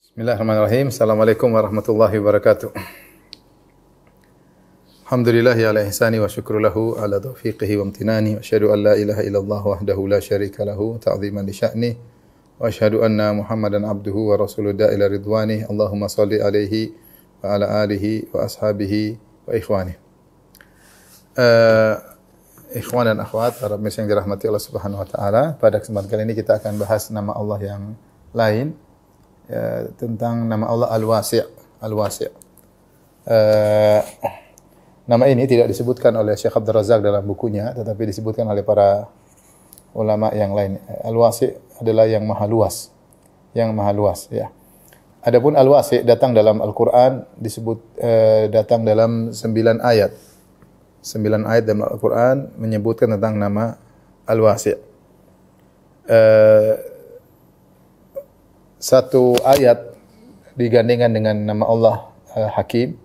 Bismillahirrahmanirrahim. Assalamualaikum warahmatullahi wabarakatuh. Alhamdulillah ala ihsani wa syukru lahu ala taufiqihi wa amtinani wa asyhadu an la ilaha illallah wahdahu la syarika lahu ta'ziman li sya'ni wa asyhadu anna Muhammadan abduhu wa rasuluhu ila ridwani. Allahumma shalli alaihi wa ala alihi wa ashabihi wa ikhwani. Ikhwan dan akhwat, para pemirsa yang dirahmati Allah Subhanahu wa taala, pada kesempatan kali ini kita akan bahas nama Allah yang lain. Tentang nama Allah Al-Wasi'. Al-Wasi'. Nama ini tidak disebutkan oleh Syekh Abdul Razak dalam bukunya, tetapi disebutkan oleh para ulama yang lain. Al-Wasi' adalah yang maha luas. Yang maha luas, ya. Adapun Al-Wasi' datang dalam Al-Qur'an, disebut datang dalam 9 ayat. 9 ayat dalam Al-Qur'an menyebutkan tentang nama Al-Wasi'. Satu ayat digandingkan dengan nama Allah Hakim.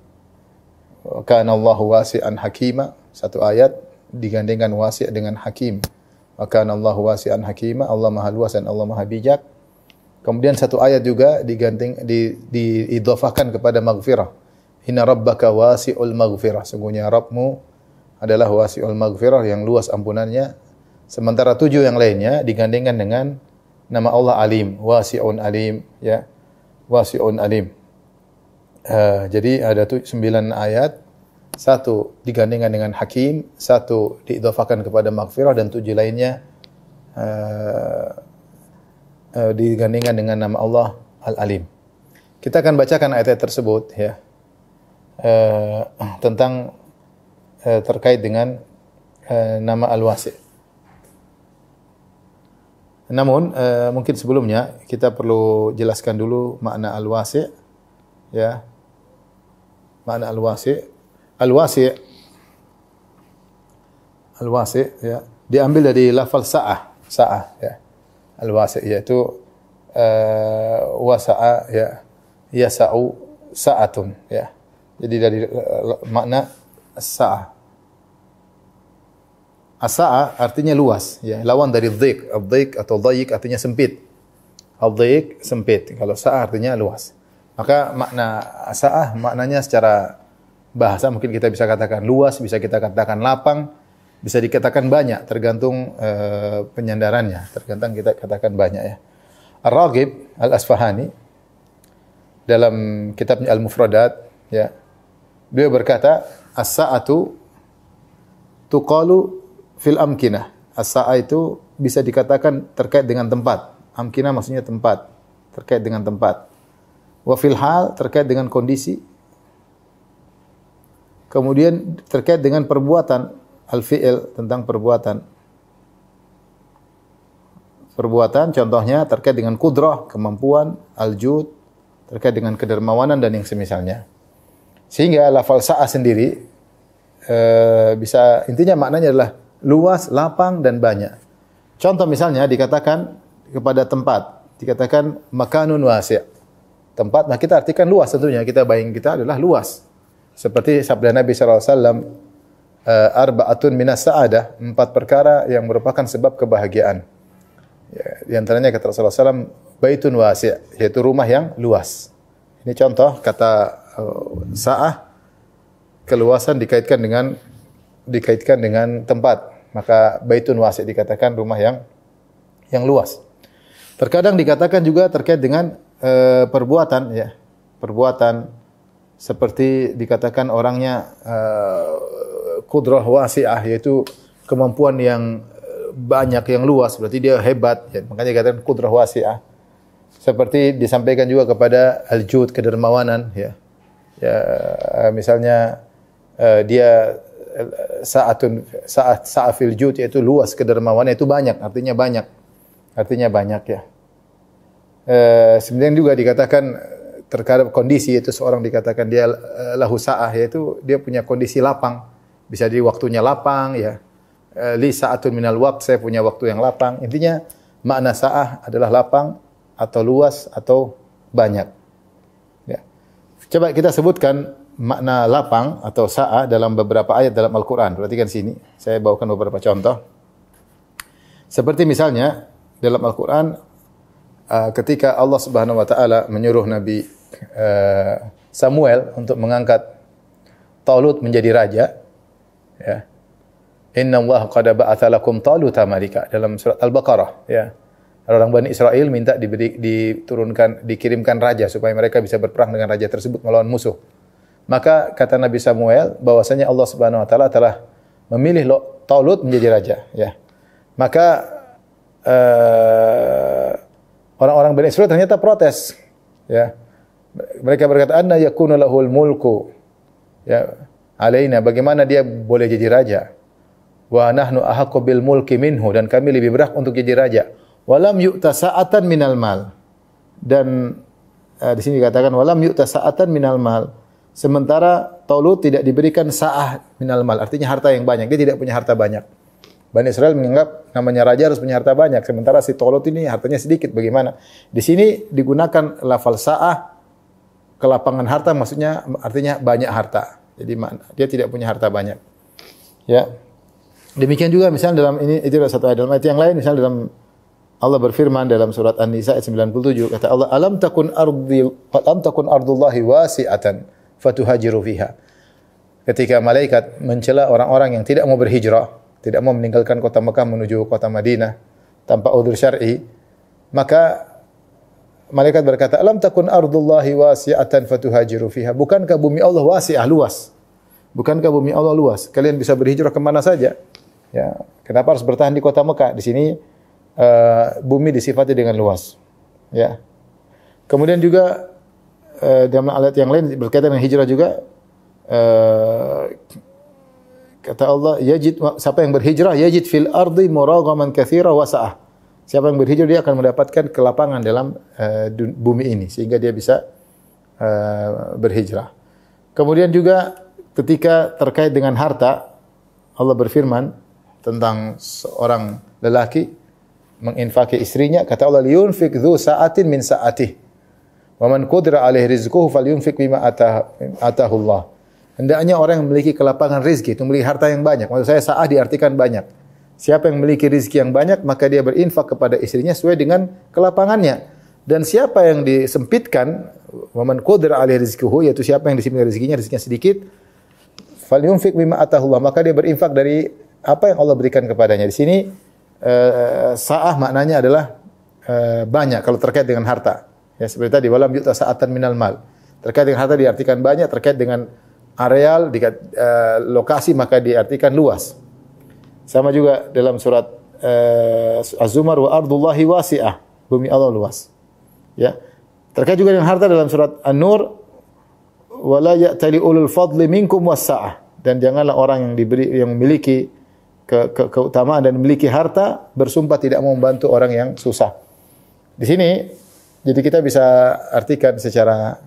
Kana Allahu wasi'an hakima. Satu ayat digandingkan wasi' dengan hakim. Kana Allahu wasi'an hakima. Allah Maha luas dan Allah Maha bijak. Kemudian satu ayat juga diidhafahkan kepada maghfirah. Inna rabbaka wasi'ul maghfirah. Sungguhnya Rabbmu adalah wasi'ul maghfirah, yang luas ampunannya. Sementara 7 yang lainnya digandingkan dengan nama Allah Alim, Wasi'un Alim, ya. Wasi'un Alim. Jadi ada 9 ayat, 1 digandingkan dengan Hakim, 1 diidhafahkan kepada Maghfirah, dan 7 lainnya digandingkan dengan nama Allah Al-Alim. Kita akan bacakan ayat-ayat tersebut, ya. Tentang terkait dengan nama Al-Wasi'. Namun mungkin sebelumnya kita perlu jelaskan dulu makna Al-Wasi', ya. Makna Al-Wasi'. Al-Wasi', ya, diambil dari lafaz sa'ah, ya. Al-Wasi' yaitu wasa'a, ya, yasa'u sa'atun, ya. Jadi dari makna sa'ah. As-sa'a artinya luas, ya. Lawan dari dhiq. Ad-dhiq atau dhayiq artinya sempit. Ad-dhiq sempit. Kalau sa'a artinya luas. Maka makna as-sa'a maknanya secara bahasa mungkin kita bisa katakan luas, bisa kita katakan lapang, bisa dikatakan banyak, tergantung penyandarannya. Tergantung kita katakan banyak, ya. Ar-Raghib Al-Asfahani dalam kitabnya Al-Mufradat, ya. Beliau berkata, as-sa'atu tuqalu fil amkinah. As-sa'a itu bisa dikatakan terkait dengan tempat. Amkinah maksudnya tempat, terkait dengan tempat. Wa fil hal terkait dengan kondisi. Kemudian terkait dengan perbuatan, al-fi'il tentang perbuatan. Perbuatan contohnya terkait dengan qudrah, kemampuan, al-jud terkait dengan kedermawanan dan yang semisalnya. Sehingga lafal sa'a sendiri bisa, intinya maknanya adalah luas, lapang, dan banyak. Contoh misalnya dikatakan kepada tempat, dikatakan makanun wasi'. Tempat, nah kita artikan luas tentunya. Kita bayang kita adalah luas. Seperti sabda Nabi SAW, arba'atun minas sa'adah, 4 perkara yang merupakan sebab kebahagiaan. Ya, di antaranya kata Rasulullah SAW, baitun wasi', yaitu rumah yang luas. Ini contoh kata sa'ah, keluasan dikaitkan dengan tempat. Maka baitun wasi' dikatakan rumah yang luas. Terkadang dikatakan juga terkait dengan perbuatan, ya. Perbuatan seperti dikatakan orangnya qudrah wasi'ah, yaitu kemampuan yang banyak, yang luas, berarti dia hebat, ya. Makanya dikatakan qudrah wasi'ah. Seperti disampaikan juga kepada al-jud, kedermawanan, ya. Ya, misalnya dia sa'a fil jud, yaitu luas, kedermawanan itu banyak, artinya banyak, ya. Sebenarnya juga dikatakan terkadang kondisi, yaitu seorang dikatakan dia lahu sa'ah, yaitu dia punya kondisi lapang, bisa di waktunya lapang, ya. Li sa'atun minal waqt, saya punya waktu yang lapang. Intinya makna sa'ah adalah lapang atau luas atau banyak, ya. Coba kita sebutkan makna lapang atau sa'a dalam beberapa ayat dalam Al-Quran. Perhatikan sini, saya bawakan beberapa contoh. Seperti misalnya dalam Al-Quran, ketika Allah Subhanahu wa taala menyuruh Nabi Samuel untuk mengangkat Talut menjadi raja, ya. Inna Allah qad ba'atha lakum Taluta malika dalam surat Al-Baqarah, ya. Orang Bani Israel minta dikirimkan raja supaya mereka bisa berperang dengan raja tersebut melawan musuh. Maka kata Nabi Samuel bahwasanya Allah Subhanahu wa taala telah memilih Talut menjadi raja, ya. Maka orang-orang Bani Israel ternyata protes, ya. Mereka berkata, "Anna yakunu lahul mulku?" Ya, alaina, bagaimana dia boleh jadi raja? Wa nahnu ahaqqu bil mulki minhu, dan kami lebih berhak untuk jadi raja. Walam yu'ta sa'atan minal mal. Dan di sini dikatakan walam yu'ta sa'atan minal mal. Sementara Talut tidak diberikan sa'ah minal mal, artinya harta yang banyak. Dia tidak punya harta banyak. Bani Israel menganggap namanya raja harus punya harta banyak, sementara si Talut ini hartanya sedikit. Bagaimana? Di sini digunakan lafal sa'ah, kelapangan harta, maksudnya artinya banyak harta. Jadi dia tidak punya harta banyak. Ya. Demikian juga misalnya dalam ini, itu adalah satu ayat. Dalam ayat yang lain misalnya dalam Allah berfirman dalam surat An-Nisa ayat 97, kata Allah, alam takun ardullahi wasi'atan fatuhajiru fiha. Ketika malaikat mencela orang-orang yang tidak mau berhijrah, tidak mau meninggalkan kota Mekah menuju kota Madinah tanpa udzur syar'i, maka malaikat berkata, alam takun ardullahi wasi'atan fatuhajiru fiha. Bukankah bumi Allah wasi'ah, luas? Bukankah bumi Allah luas? Kalian bisa berhijrah ke mana saja. Ya, kenapa harus bertahan di kota Mekah? Di sini bumi disifati dengan luas. Ya. Kemudian juga dalam ayat yang lain berkaitan dengan hijrah juga, kata Allah, siapa yang berhijrah yajid fil ardi muraghaman katsira wa sa'ah. Siapa yang berhijrah dia akan mendapatkan kelapangan dalam bumi ini sehingga dia bisa berhijrah. Kemudian juga ketika terkait dengan harta, Allah berfirman tentang seorang lelaki menginfaki istrinya, kata Allah, liyunfik dzu sa'atin min sa'atihi wa man qudira alaihi rizquhu falyunfik bima atahu Allah. Hendaknya orang yang memiliki kelapangan rezeki, itu memiliki harta yang banyak. Maksud saya sa'ah diartikan banyak. Siapa yang memiliki rezeki yang banyak, maka dia berinfak kepada istrinya sesuai dengan kelapangannya. Dan siapa yang disempitkan, wa man qudira alaihi rizquhu, yaitu siapa yang disempitkan rezekinya sedikit, falyunfik bima atahu Allah, maka dia berinfak dari apa yang Allah berikan kepadanya. Di sini sa'ah maknanya adalah banyak kalau terkait dengan harta. Ya, seperti tadi walam yu'ta sa'atan minal mal. Terkait dengan harta diartikan banyak, terkait dengan areal, lokasi maka diartikan luas. Sama juga dalam surat Az-Zumar, wa ardullahi wasi'ah, bumi Allah luas. Ya. Terkait juga dengan harta dalam surat An-Nur, wala ya'tali ulul fadli minkum was-sa'ah, dan janganlah orang yang memiliki keutamaan dan memiliki harta bersumpah tidak mau membantu orang yang susah. Di sini jadi kita bisa artikan secara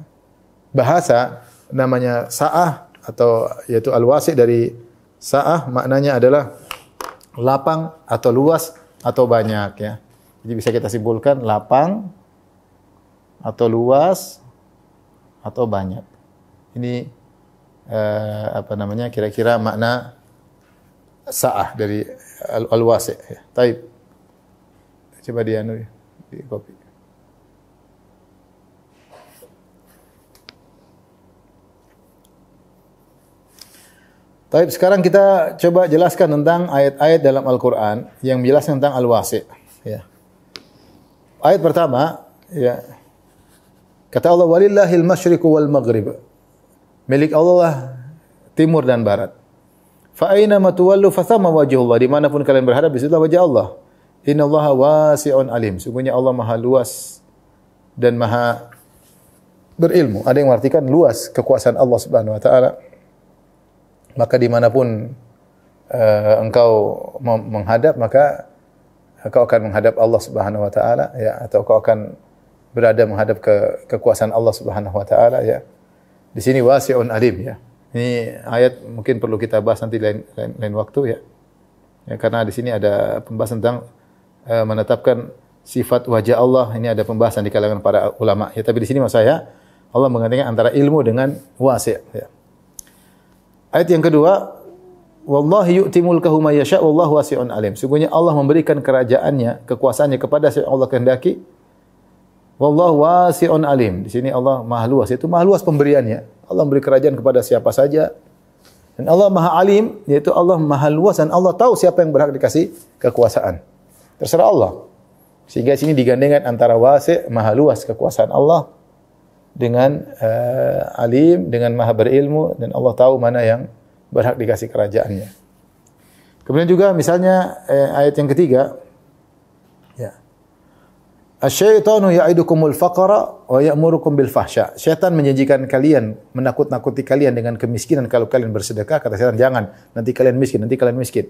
bahasa namanya sa'ah atau yaitu al-wasi' dari sa'ah, maknanya adalah lapang atau luas atau banyak, ya. Jadi bisa kita simpulkan lapang atau luas atau banyak. Ini kira-kira makna sa'ah dari al-wasi', ya. Taib. Coba di copy. Taib, sekarang kita coba jelaskan tentang ayat-ayat dalam Al-Qur'an yang menjelaskan tentang al-wasi', ya. Ayat pertama, ya. Kata Allah, walillahil masyriqu wal maghrib. Milik Allah lah timur dan barat. Fa aina ma tuwallu fa thamma wajhullah. Dimanapun kalian berhadap, di situ wajah Allah. Innallaha wasi'un alim. Sungguhnya Allah Maha luas dan Maha berilmu. Ada yang mengartikan luas kekuasaan Allah Subhanahu wa taala. Maka dimanapun engkau menghadap, maka engkau akan menghadap Allah Subhanahu wa taala, ya, atau engkau akan berada menghadap ke kekuasaan Allah Subhanahu wa taala, ya. Di sini wasi'un alim, ya. Ini ayat mungkin perlu kita bahas nanti lain waktu, ya. Ya, karena di sini ada pembahasan tentang menetapkan sifat wajah Allah. Ini ada pembahasan di kalangan para ulama, ya. Tapi di sini maksud saya Allah menggantikan antara ilmu dengan wasi', ya. Ayat yang kedua, wallahi yu'ti mulkahu may yasha' wallahu wasi'un alim. Sungguhnya Allah memberikan kerajaannya, kekuasaannya kepada siapa Allah kehendaki, Wallahu wasi'un alim. Di sini Allah Maha luas, yaitu Maha luas pemberiannya. Allah memberi kerajaan kepada siapa saja. Dan Allah Maha alim, yaitu Allah Maha luas dan Allah tahu siapa yang berhak dikasih kekuasaan. Terserah Allah. Sehingga sini digandengkan antara wasi', Maha luas kekuasaan Allah dengan alim, dengan Maha berilmu, dan Allah tahu mana yang berhak dikasih kerajaannya. Kemudian juga misalnya ayat yang ketiga, ya. Asy-syaitanu ya'idukumul faqra wa ya'murukum bil fahsya. Syaitan menjanjikan kalian, menakut-nakuti kalian dengan kemiskinan kalau kalian bersedekah. Kata syaitan, jangan, nanti kalian miskin, nanti kalian miskin.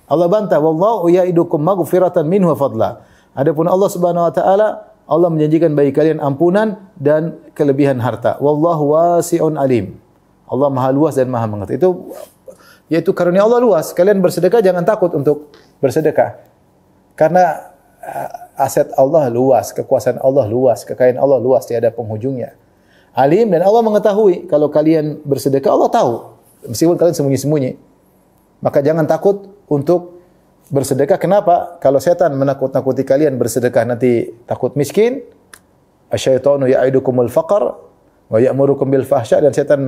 Allah bantah, wallahu ya'idukum maghfiratan minhu wa fadla. Adapun Allah Subhanahu wa taala, Allah menjanjikan bagi kalian ampunan dan kelebihan harta. Wallahu wasi'un alim. Allah Maha luas dan Maha mengerti. Itu yaitu karunia Allah luas. Kalian bersedekah jangan takut untuk bersedekah. Karena aset Allah luas, kekuasaan Allah luas, kekayaan Allah luas, tiada penghujungnya. Alim dan Allah mengetahui kalau kalian bersedekah, Allah tahu. Meskipun kalian sembunyi-sembunyi. Maka jangan takut untuk bersedekah. Kenapa? Kalau setan menakut-nakuti kalian bersedekah nanti takut miskin. Asy-syaitanu ya'idukumul faqr wa ya'murukum bil fahsya, dan setan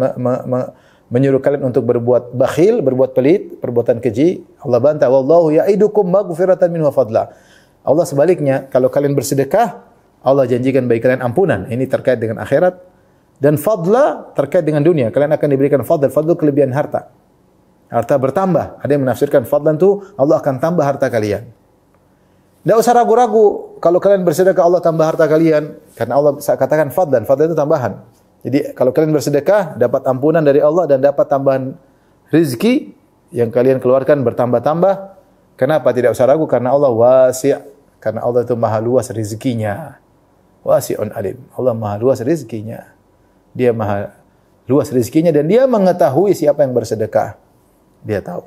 menyuruh kalian untuk berbuat bakhil, berbuat pelit, perbuatan keji. Allah bantah, wallahu ya'idukum maghfiratan minhu wa fadla. Allah sebaliknya, kalau kalian bersedekah, Allah janjikan bagi kalian ampunan. Ini terkait dengan akhirat. Dan fadla terkait dengan dunia. Kalian akan diberikan fadl. Fadl kelebihan harta. Harta bertambah. Ada yang menafsirkan fadlan itu Allah akan tambah harta kalian. Tidak usah ragu-ragu. Kalau kalian bersedekah, Allah tambah harta kalian. Karena Allah katakan fadlan. Fadlan itu tambahan. Jadi kalau kalian bersedekah, dapat ampunan dari Allah dan dapat tambahan rizki yang kalian keluarkan bertambah-tambah. Kenapa? Tidak usah ragu, karena Allah wasi'. Karena Allah itu Maha luas rizkinya. Wasi'un alim. Allah Maha luas rizkinya. Dia Maha luas rizkinya dan Dia mengetahui siapa yang bersedekah. Dia tahu.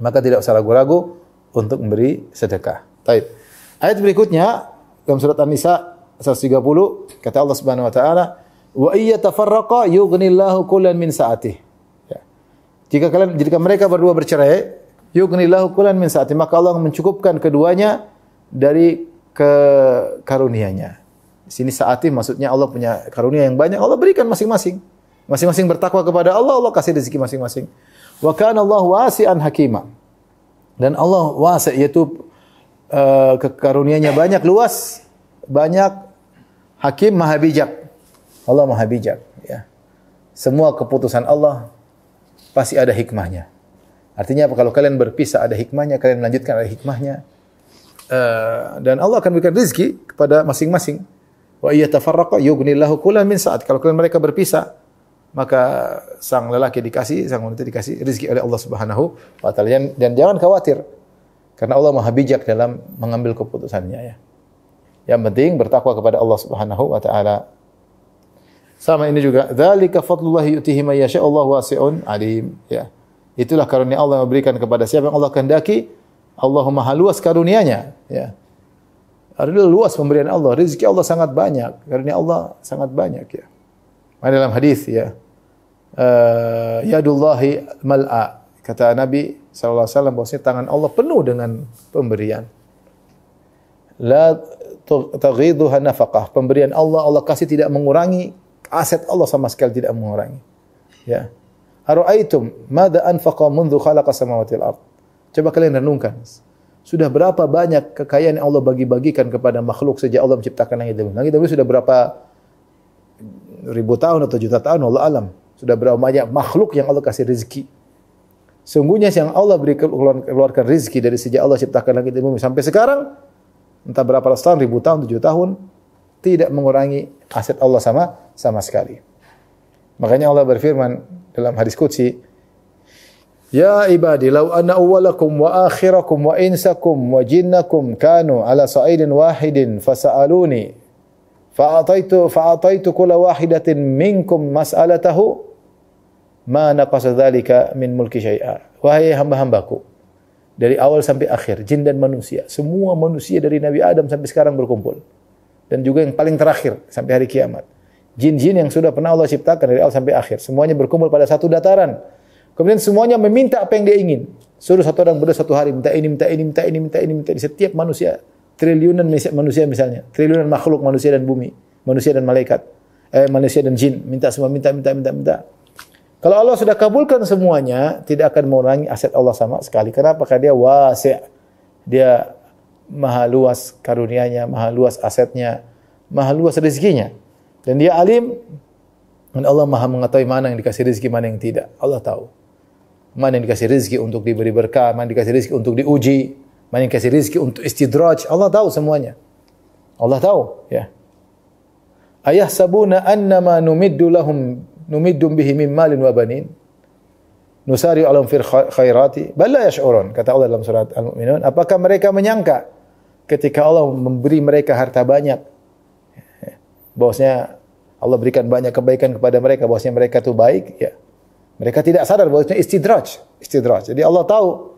Maka tidak usah ragu-ragu untuk memberi sedekah. Baik. Ayat berikutnya dalam surat An-Nisa 130 kata Allah Subhanahu wa taala, "Wa iyyatafarraqa yughnillahu kullan min sa'atihi." Ya. Jika mereka berdua bercerai, yughnillahu kullan min sa'atihi, maka Allah mencukupkan keduanya dari karunia-Nya. Di sini saatih maksudnya Allah punya karunia yang banyak, Allah berikan masing-masing. Masing-masing bertakwa kepada Allah, Allah kasih rezeki masing-masing. Wa kana Allahu wasi'an hakima. Dan Allah wasi', yaitu karunia-Nya banyak, luas, banyak, hakim, maha bijak. Allah maha bijak, ya. Semua keputusan Allah pasti ada hikmahnya. Artinya apa? Kalau kalian berpisah ada hikmahnya, kalian melanjutkan ada hikmahnya. Dan Allah akan berikan rezeki kepada masing-masing. Wa iyyatafarraqa yughnillahu kullan min sa'at. Kalau kalian mereka berpisah, maka sang lelaki dikasih, sang wanita dikasih rezeki oleh Allah Subhanahu wa taala. Dan jangan khawatir, karena Allah Maha bijak dalam mengambil keputusannya, ya. Yang penting bertakwa kepada Allah Subhanahu wa taala. Sama ini juga, dzalika fadlullahi yu'tihi may yasha, Allahu wasi'un alim, ya. Itulah karunia Allah yang memberikan kepada siapa yang Allah kehendaki. Allah Maha luas karunia-Nya, ya. Adalah luas pemberian Allah, rezeki Allah sangat banyak, karunia Allah sangat banyak, ya. Dalam hadis, ya, yadullahi mal'a, kata Nabi sallallahu alaihi wasallam, bahwasanya tangan Allah penuh dengan pemberian. La taghiduha nafaqah, pemberian Allah, Allah kasih tidak mengurangi, aset Allah sama sekali tidak mengurangi, ya. Ara'aitum madza anfaqa mundzu khalaqas samawati wal ardh. Coba kalian renungkan. Sudah berapa banyak kekayaan yang Allah bagi-bagikan kepada makhluk sejak Allah menciptakan langit dan bumi. Langit dan bumi sudah berapa ribu tahun atau juta tahun, Allah alam. Sudah berapa banyak makhluk yang Allah kasih rezeki. Sungguhnya yang Allah beri keluarkan rezeki dari sejak Allah ciptakan langit dan bumi sampai sekarang, entah berapa ratus tahun, ribu tahun, 7 tahun, tidak mengurangi aset Allah sama sekali. Makanya Allah berfirman dalam hadis qudsi, Ya ibadi, law anna awwalakum wa akhirakum wa insakum wa jinnakum kanu ala sa'idin wahidin fasa'aluni fa'ataitu kulla wahidatin minkum mas'alatahu ma naqasa dzalika min mulki syai'a. Wahai hamba-hambaku, dari awal sampai akhir, jin dan manusia, semua manusia dari Nabi Adam sampai sekarang berkumpul. Dan juga yang paling terakhir sampai hari kiamat. Jin-jin yang sudah pernah Allah ciptakan dari awal sampai akhir, semuanya berkumpul pada satu dataran. Kemudian semuanya meminta apa yang dia ingin. Suruh satu orang berdoa satu hari, minta ini, minta ini, minta ini, minta ini, minta ini. Setiap manusia triliunan manusia misalnya, triliunan makhluk manusia dan bumi, manusia dan malaikat, manusia dan jin, minta semua, minta. Kalau Allah sudah kabulkan semuanya, tidak akan mengurangi aset Allah sama sekali. Kenapa? Karena dia wasi', dia maha luas karunia-Nya, maha luas asetnya, maha luas rezekinya. Dan dia alim, dan Allah maha mengetahui mana yang dikasih rezeki, mana yang tidak. Allah tahu. Mana yang dikasih rezeki untuk diberi berkah, mana yang dikasih rezeki untuk diuji, mana yang dikasih rezeki untuk istidraj. Allah tahu semuanya. Allah tahu, ya. Ayahsabuna annama numiddum bihi min malin wa banin nusari alam fil khairati bal la yash'urun, kata Allah dalam surat Al-Mu'minun. Apakah mereka menyangka ketika Allah memberi mereka harta banyak, bahwasanya Allah berikan banyak kebaikan kepada mereka, bahwasanya mereka itu baik, ya. Mereka tidak sadar bahwasanya istidraj. Jadi Allah tahu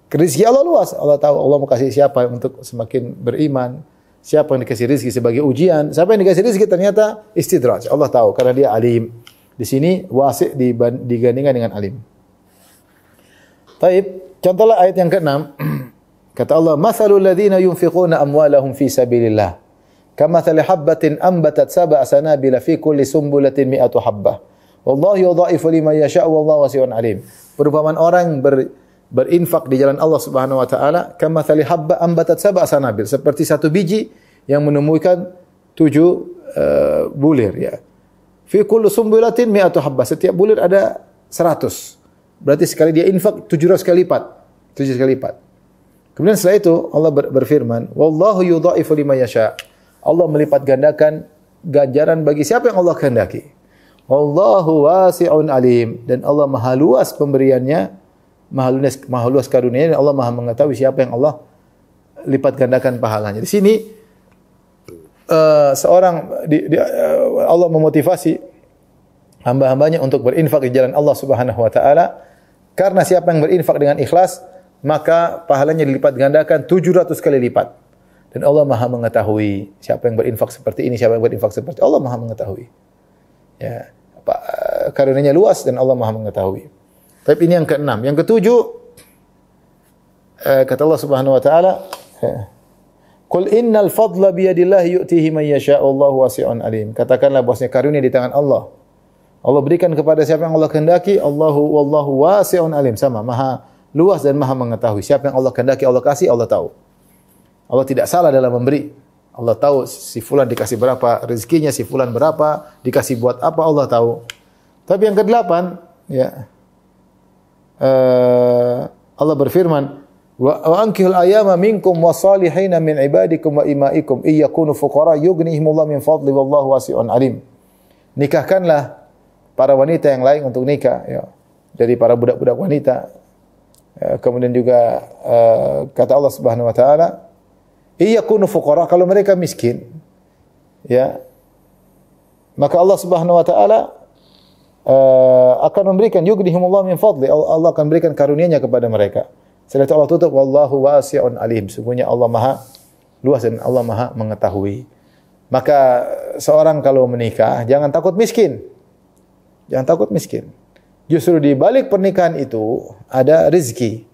rezeki Allah luas. Allah tahu Allah mau kasih siapa untuk semakin beriman, siapa yang dikasih rezeki sebagai ujian, siapa yang dikasih rezeki ternyata istidraj. Allah tahu karena dia alim. Di sini wasi' digandingkan dengan alim. Baik, contohlah ayat yang ke-6. Kata Allah, "Matsalul ladzina yunfiquna amwalahum fi sabilillah, kamatsali habbatin ambatat sab'a sanabila fi kulli sumbulatin mi'atu habbah. Wallahu yudha'ifu liman yasha'u wallahu wasi'un alim." Perumpamaan orang berinfak di jalan Allah Subhanahu wa taala, kamatsali habba ambatat sab'a sanabil, seperti satu biji yang menumbuhkan 7 bulir, ya. Fi kulli sumbulatin mi'atu habbah, setiap bulir ada 100. Berarti sekali dia infak 700 kali lipat. 700 kali lipat. Kemudian setelah itu Allah berfirman, "Wallahu yudha'ifu liman yasha'." Allah melipat gandakan ganjaran bagi siapa yang Allah kehendaki. Wallahu wasi'un alim, dan Allah maha luas pemberiannya, maha luas karunia-Nya, dan Allah maha mengetahui siapa yang Allah lipat gandakan pahalanya. Di sini Allah memotivasi hamba-hambanya untuk berinfak di jalan Allah Subhanahu wa taala, karena siapa yang berinfak dengan ikhlas maka pahalanya dilipat gandakan 700 kali lipat. Dan Allah maha mengetahui siapa yang berinfak seperti ini, siapa yang berinfak seperti ini. Allah maha mengetahui. Ya, karunia-Nya luas dan Allah maha mengetahui. Tapi ini yang ke-6. Yang ke-7, kata Allah Subhanahu wa taala, "Qul innal fadla biyadillahi yu'tihi man yasha'u wallahu wasi'un alim." Katakanlah bahwasanya karunia di tangan Allah. Allah berikan kepada siapa yang Allah kehendaki. Wallahu wasi'un alim, sama maha luas dan maha mengetahui. Siapa yang Allah kehendaki Allah kasih, Allah tahu. Allah tidak salah dalam memberi. Allah tahu si fulan dikasih berapa rezekinya, si fulan berapa, dikasih buat apa, Allah tahu. Tapi yang ke-8, ya, Allah berfirman, "Wa ankihul ayama minkum wasalihina min ibadikum wa imaikum iyakunu fuqara yughnihimullahu min fadli wallahu wasi'un alim." Nikahkanlah para wanita yang lain untuk nikah, ya, dari para budak-budak wanita. Kemudian juga kata Allah Subhanahu wa taala, iyakunu fuqara, kalau mereka miskin, ya, maka Allah Subhanahu wa taala akan memberikan yughnihimullahu min fadli, Allah akan berikan karunia-Nya kepada mereka. Setelah itu Allah tutup, wallahu wasi'un alim, sungguhnya Allah maha luas dan Allah maha mengetahui. Maka seorang kalau menikah jangan takut miskin. Jangan takut miskin. Justru di balik pernikahan itu ada rezeki.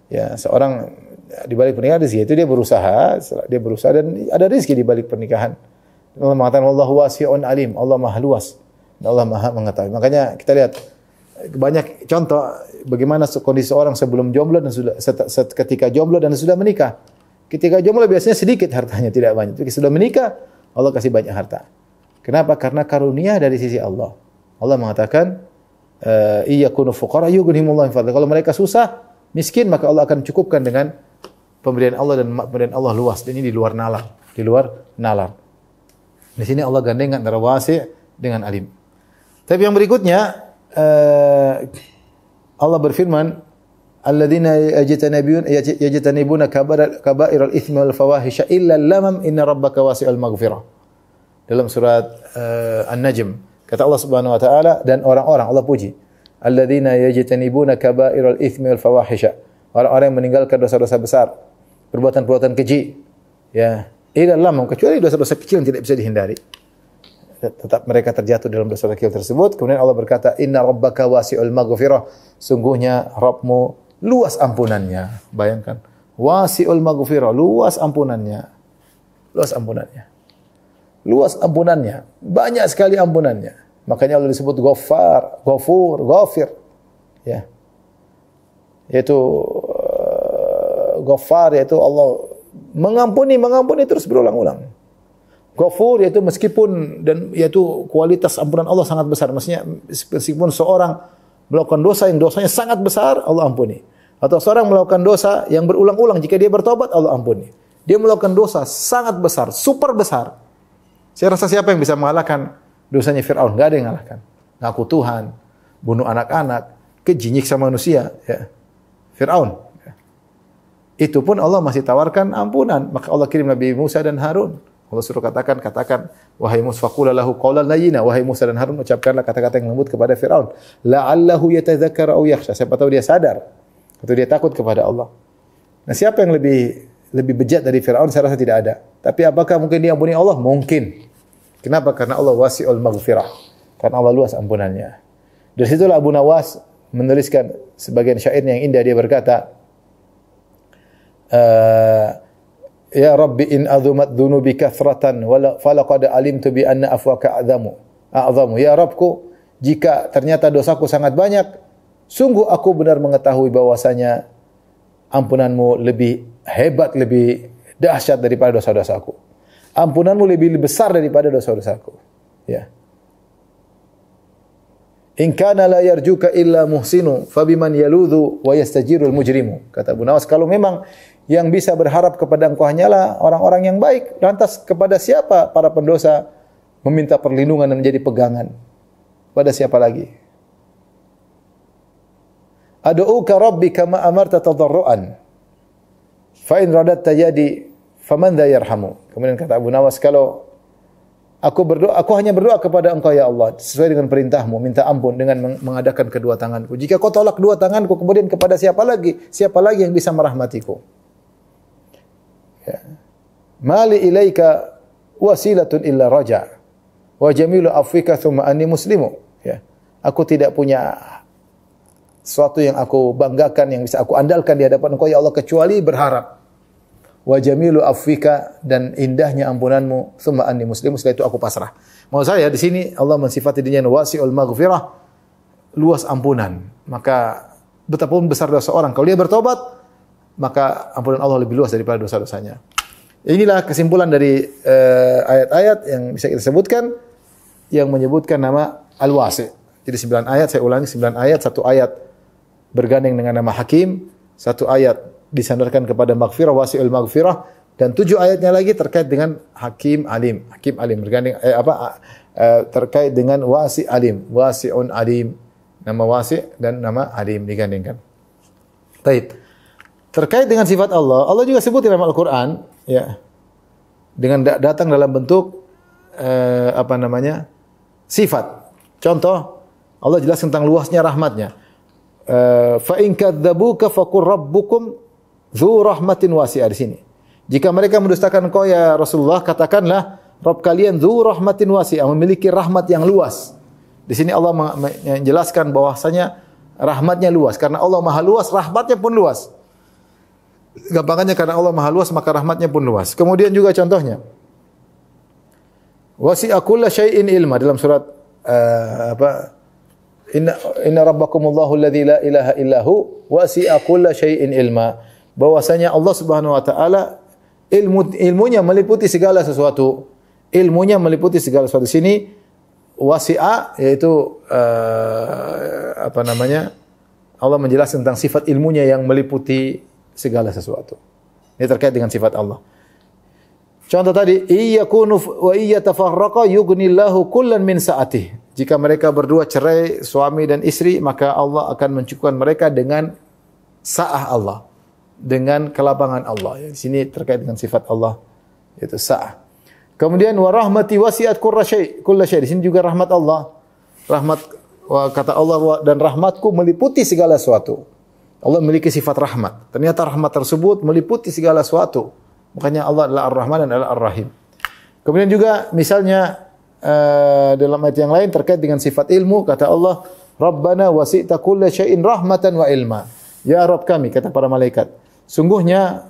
Ya, seorang di balik pernikahan rezeki itu dia berusaha dan ada rezeki di balik pernikahan. Allah mengatakan wallahu wasi'un alim, Allah maha luas dan Allah maha mengetahui. Makanya kita lihat banyak contoh bagaimana kondisi orang sebelum jomblo dan sudah ketika jomblo dan sudah menikah. Ketika jomblo biasanya sedikit hartanya, tidak banyak. Ketika sudah menikah, Allah kasih banyak harta. Kenapa? Karena karunia dari sisi Allah. Allah mengatakan, iyakunu fuqara yughnihimullahu min fadli. Kalau mereka susah, miskin, maka Allah akan cukupkan dengan pemberian Allah, dan pemberian Allah luas. Dan ini di luar nalar, Di sini Allah gandeng antara wasi' dengan alim. Tapi yang berikutnya, Allah berfirman, alladzina yajtanibuna kaba'iral itsmi wal fawahisha illa lamam inna rabbaka wasi'ul maghfirah. Dalam surat An-Najm, kata Allah Subhanahu wa taala, dan orang-orang Allah puji, alladzina yajtanibuna kaba'iral itsmi wal fawahisha, orang-orang yang meninggalkan dosa-dosa besar, perbuatan-perbuatan keji, ya, illa lamam, kecuali dosa-dosa kecil yang tidak bisa dihindari. Tetap mereka terjatuh dalam dosa kecil tersebut. Kemudian Allah berkata, inna rabbaka wasi'ul maghfirah, sungguhnya Rabbmu luas ampunannya. Bayangkan, Wasi'ul maghfirah, luas ampunannya. Luas ampunannya. Luas ampunannya. Banyak sekali ampunannya. Makanya Allah disebut Ghaffar, Ghafur, Ghafir. Ya. Yaitu Ghaffar, yaitu Allah mengampuni terus berulang-ulang. Ghafur yaitu meskipun dan yaitu kualitas ampunan Allah sangat besar. Maksudnya meskipun seorang melakukan dosa yang dosanya sangat besar, Allah ampuni. Atau seorang melakukan dosa yang berulang-ulang, jika dia bertobat, Allah ampuni. Dia melakukan dosa sangat besar, super besar. Saya rasa siapa yang bisa mengalahkan dosanya Fir'aun? Enggak ada yang mengalahkan. Ngaku Tuhan, bunuh anak-anak, keji, nyiksa manusia. Ya. Fir'aun. Ya. Itu pun Allah masih tawarkan ampunan. Maka Allah kirim Nabi Musa dan Harun. Allah suruh katakan, wahai Musa, faqula lahu qawlan layyina, wahai Musa dan Harun, ucapkanlah kata-kata yang lembut kepada Fir'aun. La'allahu yatadzakkar aw yakhsha. Siapa tahu dia sadar atau dia takut kepada Allah. Nah, siapa yang lebih bejat dari Fir'aun? Saya rasa tidak ada. Tapi apakah mungkin diampuni Allah? Mungkin. Kenapa? Karena Allah wasi'ul maghfirah. Karena Allah luas ampunannya. Dari situlah Abu Nawas menuliskan sebagian syair yang indah. Dia berkata, Ya Rabbi in azumat dhunubi kathratan falaqad alimtu bi anna afwaka a'zamu. Ya Rabbku, jika ternyata dosaku sangat banyak, sungguh aku benar mengetahui bahwasanya ampunanmu lebih hebat, lebih dahsyat daripada dosa-dosaku. Ampunanmu lebih besar daripada dosa-dosaku. Ya. In kana la yarjuka illa muhsinu fabiman yaludhu wa yastajirul mujrimu. Kata Abu Nawas, kalau memang yang bisa berharap kepada Engkau hanyalah orang-orang yang baik, lantas kepada siapa para pendosa meminta perlindungan dan menjadi pegangan? Pada siapa lagi? Ad'uka rabbi kama amarta tadarruan. Fa in radatta yadi faman dha yarhamu. Kemudian kata Abu Nawas, kalau aku hanya berdoa kepada Engkau ya Allah sesuai dengan perintahmu, minta ampun dengan mengadakan kedua tanganku. Jika kau tolak kedua tanganku, kemudian kepada siapa lagi? Siapa lagi yang bisa merahmatiku? Ya. Mali ilaika wasilatun illa raja wa jamilu afwika thumma anni muslimu. Ya. Aku tidak punya sesuatu yang aku banggakan, yang bisa aku andalkan di hadapan Engkau ya Allah kecuali berharap. Wa jamilu afwika, dan indahnya ampunanmu, thumma anni muslimu, setelah itu aku pasrah. Maksud saya di sini Allah mensifati dirinya wasi'ul maghfirah, luas ampunan. Maka betapapun besar dosa orang, kalau dia bertobat, maka ampunan Allah lebih luas daripada dosa-dosanya. Inilah kesimpulan dari ayat-ayat yang bisa kita sebutkan yang menyebutkan nama Al-Wasi'. Jadi 9 ayat, saya ulangi 9 ayat, 1 ayat bergandeng dengan nama Hakim, 1 ayat disandarkan kepada maghfirah, wasi'ul maghfirah, dan 7 ayatnya lagi terkait dengan Hakim Alim. Hakim Alim bergandeng terkait dengan Wasi' Alim, Wasi'un Alim. Nama Wasi' dan nama Alim digandengkan. Baik. Terkait dengan sifat Allah, Allah juga sebut dalam Al-Quran, ya, dengan datang dalam bentuk sifat. Contoh, Allah jelas tentang luasnya rahmatnya. Fa in kadzabuka faqur rabbukum dzu rahmatin wasi'ah di sini. Jika mereka mendustakan Engkau ya Rasulullah, katakanlah Rabb kalian dzu rahmatin wasi'ah, memiliki rahmat yang luas. Di sini Allah menjelaskan bahwasanya rahmatnya luas, karena Allah Maha luas, rahmatnya pun luas. Gampangannya karena Allah Maha luas, maka rahmatnya pun luas. Kemudian juga contohnya, wasi'a kulla syai'in ilma, dalam surat Inna rabbakumullahu alladzi la ilaha illahu wasi'a kulla syai'in ilma. Bahwasanya Allah Subhanahu wa taala ilmunya meliputi segala sesuatu. Ilmunya meliputi segala sesuatu. Di sini wasi'a yaitu Allah menjelaskan tentang sifat ilmunya yang meliputi segala sesuatu. Ini terkait dengan sifat Allah. Contoh tadi, iyakunu wa iyatafarraqa yughnillahu kullan min sa'atih. Jika mereka berdua cerai, suami dan istri, maka Allah akan mencukupkan mereka dengan sa'ah Allah, dengan kelapangan Allah. Di sini terkait dengan sifat Allah, yaitu sa'ah. Kemudian wa rahmati wasi'at kulla syai'. Di sini juga rahmat Allah. Kata Allah, dan rahmatku meliputi segala sesuatu. Allah memiliki sifat rahmat. Ternyata rahmat tersebut meliputi segala sesuatu. Makanya Allah adalah Ar-Rahman dan adalah Ar-Rahim. Kemudian juga misalnya dalam ayat yang lain terkait dengan sifat ilmu, kata Allah, Rabbana wasi'ta kulla syai'in rahmatan wa ilma. Ya Rabb kami, kata para malaikat, Sungguhnya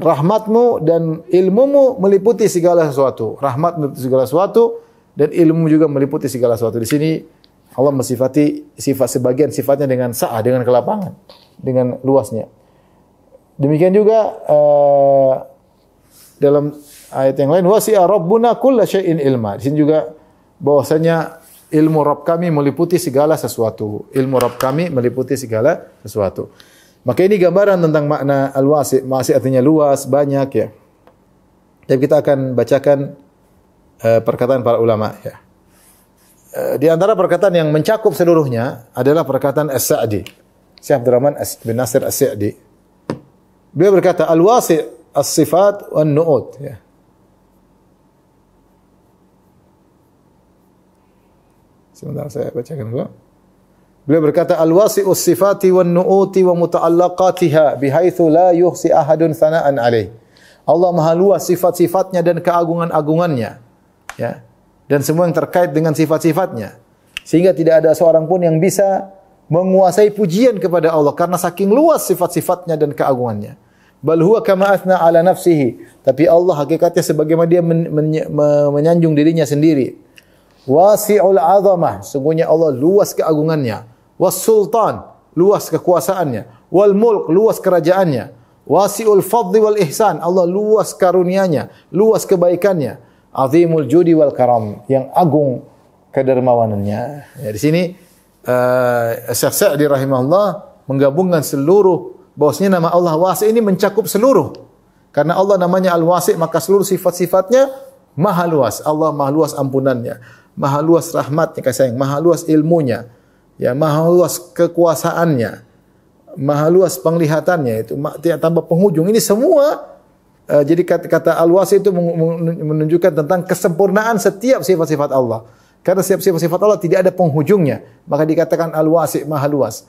rahmatmu dan ilmumu meliputi segala sesuatu. Rahmat meliputi segala sesuatu dan ilmu juga meliputi segala sesuatu. Di sini Allah mensifati sifat sebagian sifatnya dengan sa'ah, dengan kelapangan, dengan luasnya. Demikian juga dalam ayat yang lain, wasi'a rabbuna kulla syai'in ilma. Di sini juga bahwasanya ilmu Rabb kami meliputi segala sesuatu. Ilmu Rabb kami meliputi segala sesuatu. Maka ini gambaran tentang makna al-wasi'. Wasi' artinya luas, banyak ya. Jadi kita akan bacakan perkataan para ulama ya. Di antara perkataan yang mencakup seluruhnya adalah perkataan As-Sa'di. Syekh Abdurrahman bin Nasir As-Sa'di. Beliau berkata al-wasi' as-sifat wan nu'ut ya. Sebentar saya bacakan dulu. Beliau berkata al-wasi'us sifati wan nu'uti wa muta'allaqatiha bihaitsu la yuhsi ahadun thana'an alaih. Allah Maha luas sifat-sifatnya dan keagungan-agungannya. Ya. Dan semua yang terkait dengan sifat-sifatnya. Sehingga tidak ada seorang pun yang bisa menguasai pujian kepada Allah karena saking luas sifat-sifatnya dan keagungannya. Bal huwa kama athna ala nafsihi. Tapi Allah hakikatnya sebagaimana dia menyanjung dirinya sendiri. Wasi'ul azamah, sungguhnya Allah luas keagungannya. Was sultan, luas kekuasaannya. Wal mulk, luas kerajaannya. Wasi'ul fadli wal ihsan, Allah luas karunianya, luas kebaikannya. Azimul judi wal karam, yang agung kedermawanannya. Ya, di sini Syekh Sa'di rahimahullah menggabungkan seluruh, bahwasanya nama Allah Wasi' ini mencakup seluruh. Karena Allah namanya Al-Wasi', maka seluruh sifat-sifatnya maha luas. Allah maha luas ampunannya, maha luas rahmatnya, kasih sayang, maha luas ilmunya, ya, maha luas kekuasaannya, maha luas penglihatannya, itu tambah penghujung. Ini semua jadi kata al-wasi itu menunjukkan tentang kesempurnaan setiap sifat-sifat Allah. Karena setiap sifat-sifat Allah tidak ada penghujungnya, maka dikatakan al-wasi, maha luas.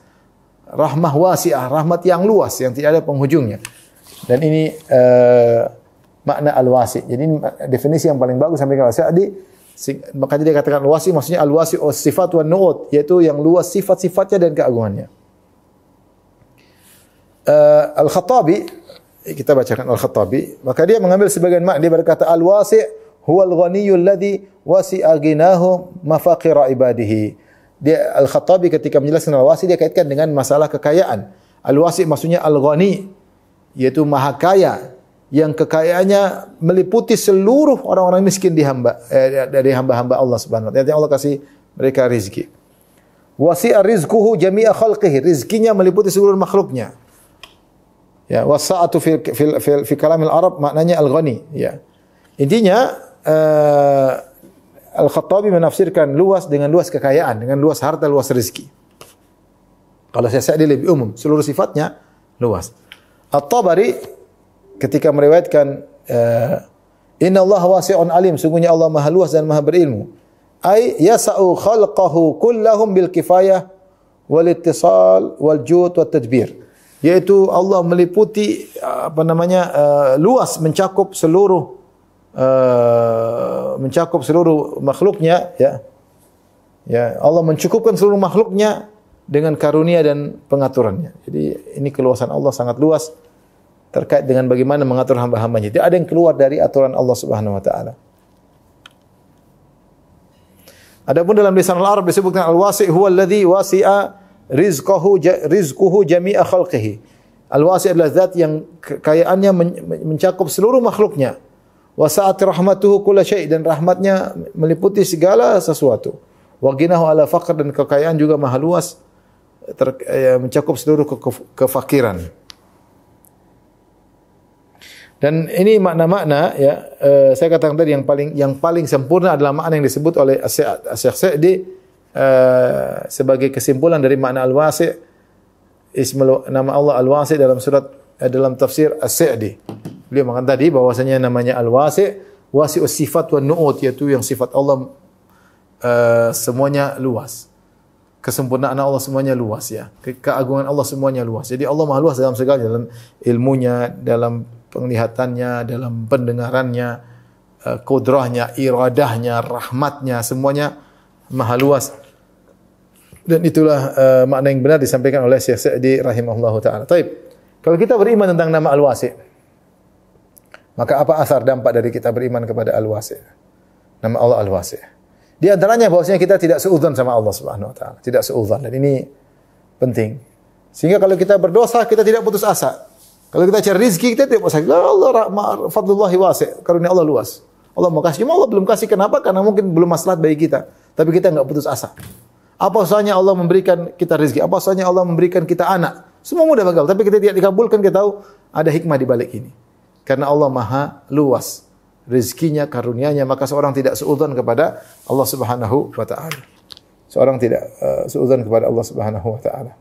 Rahmah wasi'ah, rahmat yang luas yang tidak ada penghujungnya. Dan ini makna al-wasi. Jadi ini definisi yang paling bagus sampai kalau Sa'di, makanya dia katakan al-wasi maksudnya al-wasi sifat wan nu'ut, yaitu yang luas sifat-sifatnya dan keagungannya. Al-Khattabi, kita bacakan Al-Khattabi, maka dia mengambil sebagian makna. Dia berkata al-wasi' huwal ghaniyyul ladzi wasi'a ghinahu mafaqira ibadihi. Dia Al-Khattabi ketika menjelaskan al-wasi' dia kaitkan dengan masalah kekayaan. Al-wasi' maksudnya al-ghani, yaitu maha kaya yang kekayaannya meliputi seluruh orang-orang miskin dari hamba-hamba Allah Subhanahu wa taala. Yang Allah kasih mereka rezeki. Wasi'a rizquhu jami'a khalqihi, rizkinya meliputi seluruh makhluknya. Ya, wasa'atu fi kalamil Arab maknanya al-ghani, ya. Intinya Al-Khattabi menafsirkan luas dengan luas kekayaan, dengan luas harta, luas rezeki. Kalau saya Sa'di lebih umum, seluruh sifatnya luas. At-Tabari ketika meriwayatkan inna Allah wasi'un alim, sungguhnya Allah maha luas dan maha berilmu. Ai yasa'u khalqahu kullahum bil kifayah wal ittisal wal jud wat tadbir. Yaitu Allah meliputi luas, mencakup seluruh makhluknya, ya. Ya, Allah mencukupkan seluruh makhluknya dengan karunia dan pengaturannya. Jadi ini keluasan Allah sangat luas terkait dengan bagaimana mengatur hamba-hambanya. Tidak ada yang keluar dari aturan Allah Subhanahu wa taala. Adapun dalam lisan al-Arab disebutkan al-wasi' huwa alladhi wasi'a rizquhu jami'a khalqihi. Al-wasi' adalah zat yang kekayaannya mencakup seluruh makhluknya. Wa sa'at rahmatuhu kulla syai', dan rahmatnya meliputi segala sesuatu. Wa ghinahu ala faqr, dan kekayaan juga maha luas mencakup seluruh kefakiran. Dan ini makna-makna, ya, saya katakan tadi yang paling sempurna adalah makna yang disebut oleh Syekh Sa'di sebagai kesimpulan dari makna al-wasi', nama Allah al-wasi' dalam tafsir As-Sa'di. Beliau mengatakan tadi bahwasanya namanya al-wasi', wasi'us sifat wan nu'ut, yaitu yang sifat Allah semuanya luas. Kesempurnaan Allah semuanya luas, ya. Keagungan Allah semuanya luas. Jadi Allah Maha luas dalam segala, dalam ilmunya, dalam penglihatannya, dalam pendengarannya, kudrahnya, iradahnya, rahmatnya, semuanya maha luas. Dan itulah makna yang benar disampaikan oleh Syekh Sa'di rahimahullahu taala. Taib. Kalau kita beriman tentang nama Al-Wasi', maka apa asar dampak dari kita beriman kepada Al-Wasi'? Nama Allah Al-Wasi'. Di antaranya bahwasanya kita tidak seuzon sama Allah Subhanahu wa taala, tidak seuzon, dan ini penting. Sehingga kalau kita berdosa, kita tidak putus asa. Kalau kita cari rezeki, kita tidak putus asa. Allah fadlullahi wasi', karunia Allah luas. Allah mau kasih, cuma Allah belum kasih. Kenapa? Karena mungkin belum maslahat bagi kita. Tapi kita enggak putus asa. Apa usahanya Allah memberikan kita rezeki? Apa usahanya Allah memberikan kita anak? Semua mudah bagi Allah. Tapi kita tidak dikabulkan, kita tahu ada hikmah di balik ini. Karena Allah Maha luas rezekinya, karunia-Nya, maka seorang tidak seuzon kepada Allah Subhanahu wa taala. Seorang tidak seuzon kepada Allah Subhanahu wa taala.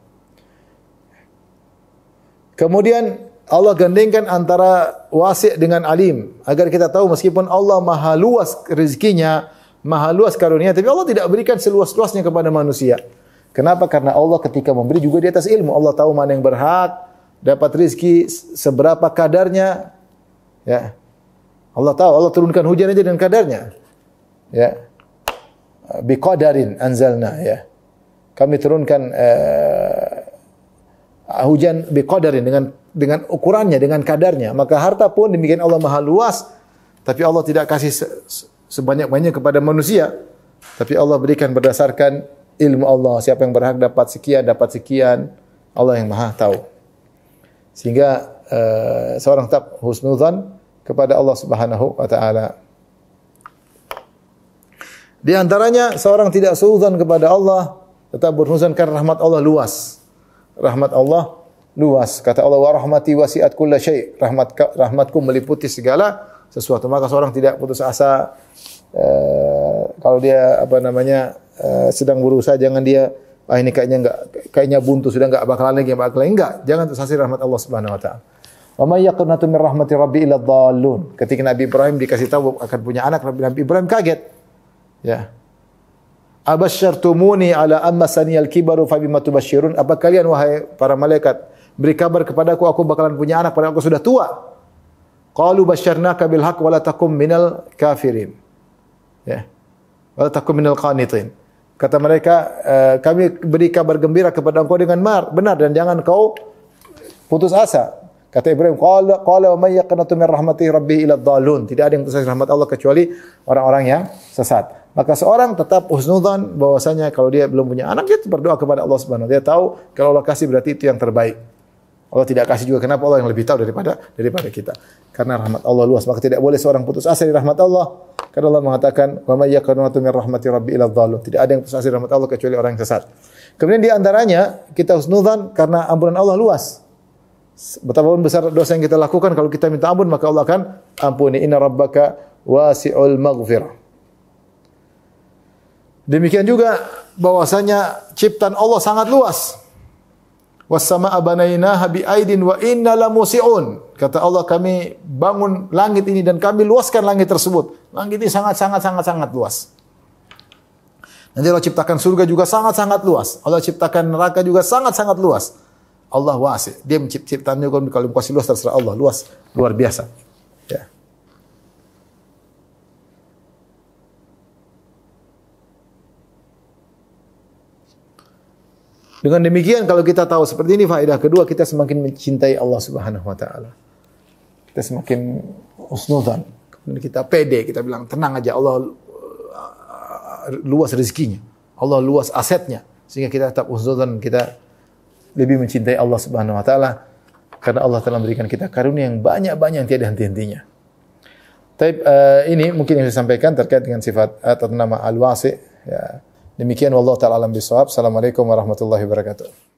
Kemudian Allah gandengkan antara wasi' dengan alim agar kita tahu meskipun Allah Maha luas rezekinya, Maha luas karunia, tapi Allah tidak berikan seluas-luasnya kepada manusia. Kenapa? Karena Allah ketika memberi juga di atas ilmu. Allah tahu mana yang berhak dapat rezeki, seberapa kadarnya. Ya. Allah tahu, Allah turunkan hujan aja dengan kadarnya. Ya. Biqadarin anzalna, ya. Kami turunkan hujan biqadarin dengan ukurannya, dengan kadarnya. Maka harta pun demikian Allah Maha luas, tapi Allah tidak kasih sebanyak-banyaknya kepada manusia. Tapi Allah berikan berdasarkan ilmu Allah. Siapa yang berhak dapat sekian. Allah yang Maha tahu. Sehingga seorang tetap husnudzan kepada Allah Subhanahu wa taala. Di antaranya seorang tidak suudzon kepada Allah, tetap berhusnudzan karena rahmat Allah luas. Rahmat Allah luas. Kata Allah, wa rahmati wasi'at kulla syai'. Rahmatku meliputi segala sesuatu. Maka seorang tidak putus asa. Kalau dia sedang berusaha, jangan dia ini kayaknya buntu, sudah enggak bakalan lagi. Enggak, jangan tersasih rahmat Allah Subhanahu wa taala. Wa may yaqnatu min rahmati rabbi illa dhallun. Ketika Nabi Ibrahim dikasih tahu akan punya anak, Nabi Ibrahim kaget. Ya. Abasyartumuni ala amma saniyal kibaru fa bima tubasyirun. Apa kalian wahai para malaikat beri kabar kepadaku aku bakalan punya anak padahal aku sudah tua? Qalu basyarnaka bil haqq wa la takum minal kafirin. Ya. Wa la takum minal qanitin. Kata mereka, kami beri kabar gembira kepada engkau dengan benar dan jangan kau putus asa. Kata Ibrahim, qala wa may yaqnatu min rahmati rabbih illa dhallun. Tidak ada yang putus asa rahmat Allah kecuali orang-orang yang sesat. Maka seorang tetap husnudzan bahwasanya kalau dia belum punya anak, dia berdoa kepada Allah Subhanahu wa taala. Dia tahu kalau Allah kasih berarti itu yang terbaik. Allah tidak kasih juga, kenapa? Allah yang lebih tahu daripada kita. Karena rahmat Allah luas, maka tidak boleh seorang putus asa dari rahmat Allah. Karena Allah mengatakan, "Wa may yaqnatu min rahmati rabbi illa dhallun." Tidak ada yang putus asa dari rahmat Allah kecuali orang yang sesat. Kemudian di antaranya kita husnudzan karena ampunan Allah luas. Betapapun besar dosa yang kita lakukan, kalau kita minta ampun maka Allah akan ampuni. Inna rabbaka wasi'ul maghfirah. Demikian juga bahwasanya ciptaan Allah sangat luas. Was-samaa'a banainaha bi'aidin wa inna lamusi'un. Kata Allah, kami bangun langit ini dan kami luaskan langit tersebut. Langit ini sangat luas. Nanti Allah ciptakan surga juga sangat luas. Allah ciptakan neraka juga sangat luas. Allah wasi'. Dia menciptakannya kalau kasih luas terserah Allah, luas luar biasa. Ya. Dengan demikian kalau kita tahu seperti ini, faedah kedua kita semakin mencintai Allah Subhanahu wa taala. Kita semakin husnudzan, kita pede, kita bilang tenang aja, Allah luas rezekinya, Allah luas asetnya, sehingga kita tetap husnudzan, kita lebih mencintai Allah Subhanahu wa taala karena Allah telah memberikan kita karunia yang banyak-banyak yang tiada henti-hentinya. Tapi ini mungkin yang saya sampaikan terkait dengan sifat atau nama Al-Wasi', ya. Demikian wallahu ta'ala alam bisawab. Assalamualaikum warahmatullahi wabarakatuh.